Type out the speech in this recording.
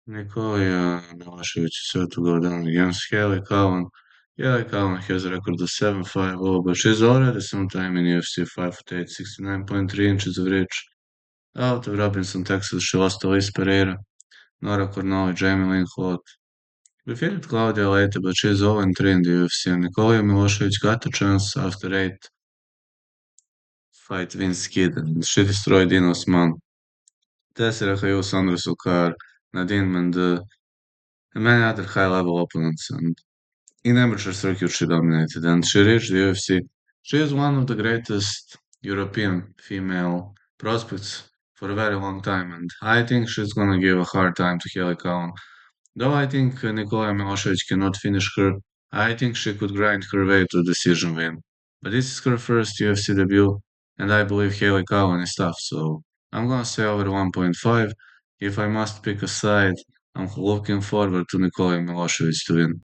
Nikola Milosevic is set to go down against Haley Cowan. Haley Cowan has a record of 7-5-0, but she's already sometime in UFC 5'8", 69.3 inches of reach. Out of Robinson, Texas, she lost to Liz Pereira, Nora Cornell, Jamie Lynn Holt. Defeated Claudia later, but she's 0-3 in the UFC, and Nikola Milosevic got a chance after 8 fight wins kid, and she destroyed Dina Osman. Tessa Rafael, Sandra Sukar, Nadine Mende, and many other high-level opponents, and in amateur circuit she dominated, and she reached the UFC. She is one of the greatest European female prospects for a very long time, and I think she's gonna give a hard time to Kelly Cowan. Though I think Nikola Milosevic cannot finish her, I think she could grind her way to a decision win. But this is her first UFC debut, and I believe Haley Cowan is tough, so I'm gonna say over 1.5. If I must pick a side, I'm looking forward to Nikola Milosevic to win.